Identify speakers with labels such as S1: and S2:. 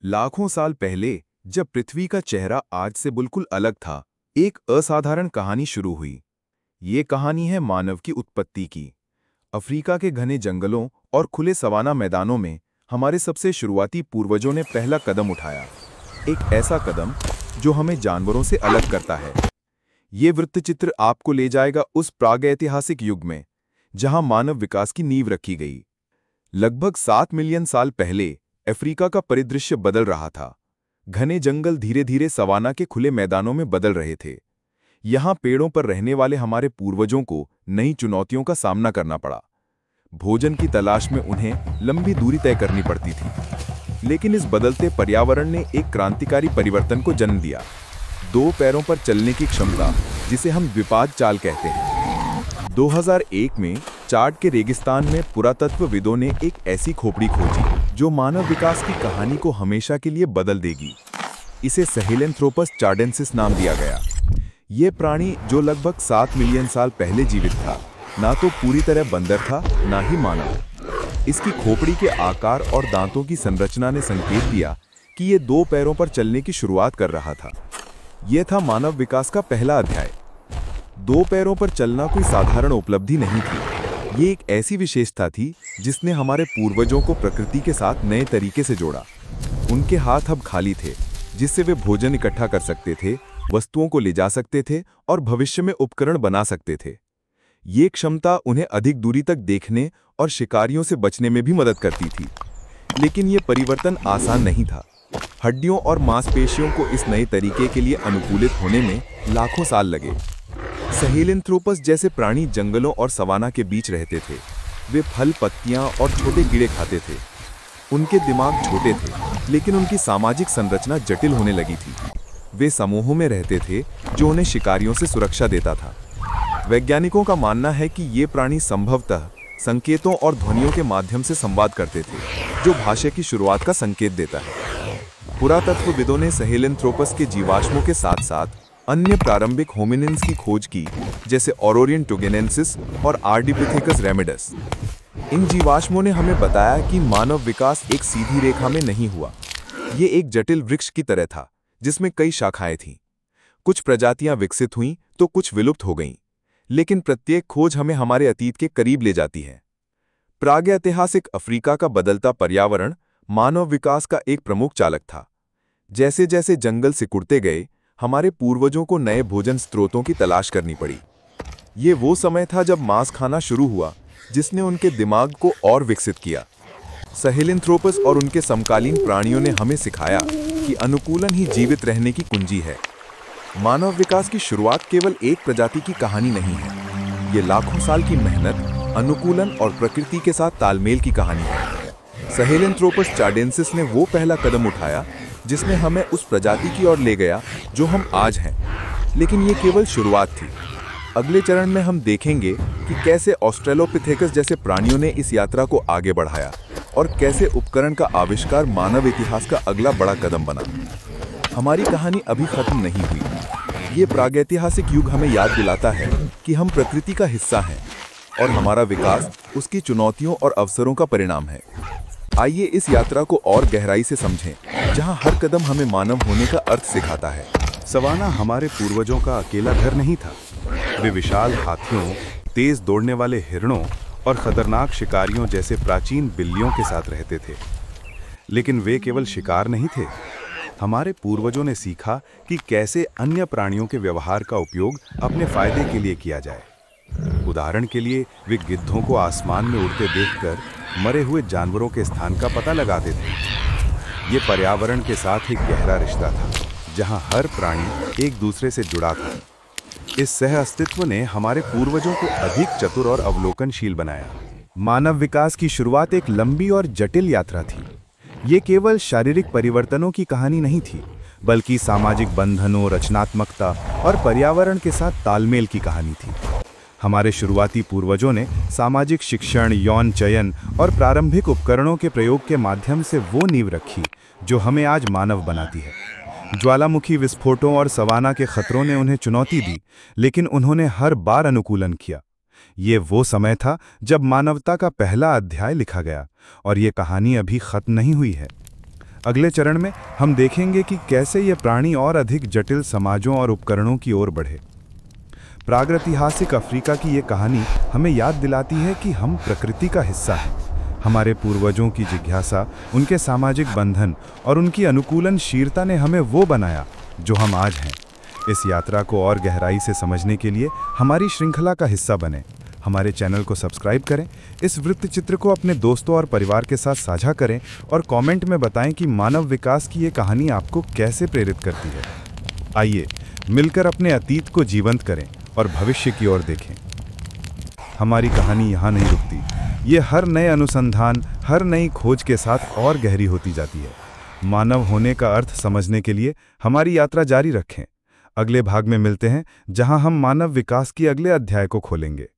S1: लाखों साल पहले जब पृथ्वी का चेहरा आज से बिल्कुल अलग था, एक असाधारण कहानी शुरू हुई। ये कहानी है मानव की उत्पत्ति की। अफ्रीका के घने जंगलों और खुले सवाना मैदानों में हमारे सबसे शुरुआती पूर्वजों ने पहला कदम उठाया। एक ऐसा कदम जो हमें जानवरों से अलग करता है। ये वृत्तचित्र आपको ले जाएगा उस प्रागैतिहासिक युग में, जहां मानव विकास की नींव रखी गई। लगभग 7 मिलियन साल पहले अफ्रीका का परिदृश्य बदल रहा था। घने जंगल धीरे धीरे सवाना के खुले मैदानों में बदल रहे थे। यहाँ पेड़ों पर रहने वाले हमारे पूर्वजों को नई चुनौतियों का सामना करना पड़ा। भोजन की तलाश में उन्हें लंबी दूरी तय करनी पड़ती थी। लेकिन इस बदलते पर्यावरण ने एक क्रांतिकारी परिवर्तन को जन्म दिया। 2 पैरों पर चलने की क्षमता, जिसे हम द्विपाद चाल कहते हैं। 2001 में चाड के रेगिस्तान में पुरातत्वविदों ने एक ऐसी खोपड़ी खोजी जो मानव विकास की कहानी को हमेशा के लिए बदल देगी। इसे सहेलेंथ्रोपस चाडेंसिस नाम दिया गया। ये प्राणी, जो लगभग 7 मिलियन साल पहले जीवित था, ना तो पूरी तरह बंदर था, ना ही मानव। इसकी खोपड़ी के आकार और दांतों की संरचना ने संकेत दिया कि ये 2 पैरों पर चलने की शुरुआत कर रहा था। यह था मानव विकास का पहला अध्याय। 2 पैरों पर चलना कोई साधारण उपलब्धि नहीं थी। ये एक ऐसी विशेषता थी जिसने हमारे पूर्वजों को प्रकृति के साथ नए तरीके से जोड़ा। उनके हाथ अब खाली थे, जिससे वे भोजन इकट्ठा कर सकते थे, वस्तुओं को ले जा सकते थे और भविष्य में उपकरण बना सकते थे। ये क्षमता उन्हें अधिक दूरी तक देखने और शिकारियों से बचने में भी मदद करती थी। लेकिन ये परिवर्तन आसान नहीं था। हड्डियों और मांसपेशियों को इस नए तरीके के लिए अनुकूलित होने में लाखों साल लगे। सहेलेंथ्रोपस जैसे प्राणी जंगलों और सवाना के बीच रहते थे। वे फल, पत्तियां और छोटे कीड़े खाते थे। उनके दिमाग छोटे थे, लेकिन उनकी सामाजिक संरचना जटिल होने लगी थी। वे समूहों में रहते थे, जो उन्हें शिकारियों से सुरक्षा देता था। वैज्ञानिकों का मानना है कि ये प्राणी संभवतः संकेतों और ध्वनियों के माध्यम से संवाद करते थे, जो भाषा की शुरुआत का संकेत देता है। पुरातत्वविदों ने सहेलेंथ्रोपस के जीवाश्मों के साथ साथ अन्य प्रारंभिक होमिनिन्स की खोज की, जैसे ओरोरियन टुगेनेंसिस और आर्डिपिथेकस रेमिडस। इन जीवाश्मों ने हमें बताया कि मानव विकास एक सीधी रेखा में नहीं हुआ। ये एक जटिल वृक्ष की तरह था, जिसमें कई शाखाएं थीं। कुछ प्रजातियां विकसित हुईं तो कुछ विलुप्त हो गईं, लेकिन प्रत्येक खोज हमें हमारे अतीत के करीब ले जाती है। प्रागैतिहासिक अफ्रीका का बदलता पर्यावरण मानव विकास का एक प्रमुख चालक था। जैसे जैसे जंगल सिकुड़ते गए, हमारे पूर्वजों को नए भोजन स्रोतों की तलाश करनी पड़ी। ये वो समय था जब मांस खाना शुरू हुआ, जिसने उनके दिमाग को और विकसित किया। सहेलेंथ्रोपस और उनके समकालीन प्राणियों ने हमें सिखाया कि अनुकूलन ही जीवित रहने की कुंजी है। मानव विकास की शुरुआत केवल एक प्रजाति की कहानी नहीं है। ये लाखों साल की मेहनत, अनुकूलन और प्रकृति के साथ तालमेल की कहानी है। सहेलेंथ्रोपस चाडेंसिस ने वो पहला कदम उठाया जिसने हमें उस प्रजाति की ओर ले गया जो हम आज हैं। लेकिन ये केवल शुरुआत थी। अगले चरण में हम देखेंगे कि कैसे ऑस्ट्रेलोपिथेकस जैसे प्राणियों ने इस यात्रा को आगे बढ़ाया और कैसे उपकरण का आविष्कार मानव इतिहास का अगला बड़ा कदम बना। हमारी कहानी अभी खत्म नहीं हुई। ये प्रागैतिहासिक युग हमें याद दिलाता है कि हम प्रकृति का हिस्सा हैं और हमारा विकास उसकी चुनौतियों और अवसरों का परिणाम है। आइए इस यात्रा को और गहराई से समझें, जहां हर कदम हमें मानव होने का अर्थ सिखाता है।
S2: सवाना हमारे पूर्वजों का अकेला घर नहीं था। वे विशाल हाथियों, तेज दौड़ने वाले हिरणों और खतरनाक शिकारियों जैसे प्राचीन बिल्लियों के साथ रहते थे। लेकिन वे केवल शिकार नहीं थे। हमारे पूर्वजों ने सीखा कि कैसे अन्य प्राणियों के व्यवहार का उपयोग अपने फायदे के लिए किया जाए। उदाहरण के लिए, वे गिद्धों को आसमान में उड़ते देखकर मरे हुए जानवरों के स्थान का पता लगाते थे। ये पर्यावरण के साथ एक गहरा रिश्ता था, जहां हर प्राणी एक दूसरे से जुड़ा था। इस सह अस्तित्व ने हमारे पूर्वजों को अधिक चतुर और अवलोकनशील बनाया। मानव विकास की शुरुआत एक लंबी और जटिल यात्रा थी। ये केवल शारीरिक परिवर्तनों की कहानी नहीं थी, बल्कि सामाजिक बंधनों, रचनात्मकता और पर्यावरण के साथ तालमेल की कहानी थी। हमारे शुरुआती पूर्वजों ने सामाजिक शिक्षण, यौन चयन और प्रारंभिक उपकरणों के प्रयोग के माध्यम से वो नींव रखी जो हमें आज मानव बनाती है। ज्वालामुखी विस्फोटों और सवाना के खतरों ने उन्हें चुनौती दी, लेकिन उन्होंने हर बार अनुकूलन किया। ये वो समय था जब मानवता का पहला अध्याय लिखा गया, और ये कहानी अभी खत्म नहीं हुई है। अगले चरण में हम देखेंगे कि कैसे ये प्राणी और अधिक जटिल समाजों और उपकरणों की ओर बढ़े। प्रागैतिहासिक अफ्रीका की ये कहानी हमें याद दिलाती है कि हम प्रकृति का हिस्सा हैं। हमारे पूर्वजों की जिज्ञासा, उनके सामाजिक बंधन और उनकी अनुकूलनशीलता ने हमें वो बनाया जो हम आज हैं। इस यात्रा को और गहराई से समझने के लिए हमारी श्रृंखला का हिस्सा बने। हमारे चैनल को सब्सक्राइब करें, इस वृत्तचित्र को अपने दोस्तों और परिवार के साथ साझा करें और कमेंट में बताएं कि मानव विकास की ये कहानी आपको कैसे प्रेरित करती है। आइए मिलकर अपने अतीत को जीवंत करें और भविष्य की ओर देखें। हमारी कहानी यहाँ नहीं रुकती, ये हर नए अनुसंधान, हर नई खोज के साथ और गहरी होती जाती है। मानव होने का अर्थ समझने के लिए हमारी यात्रा जारी रखें। अगले भाग में मिलते हैं, जहां हम मानव विकास की अगले अध्याय को खोलेंगे।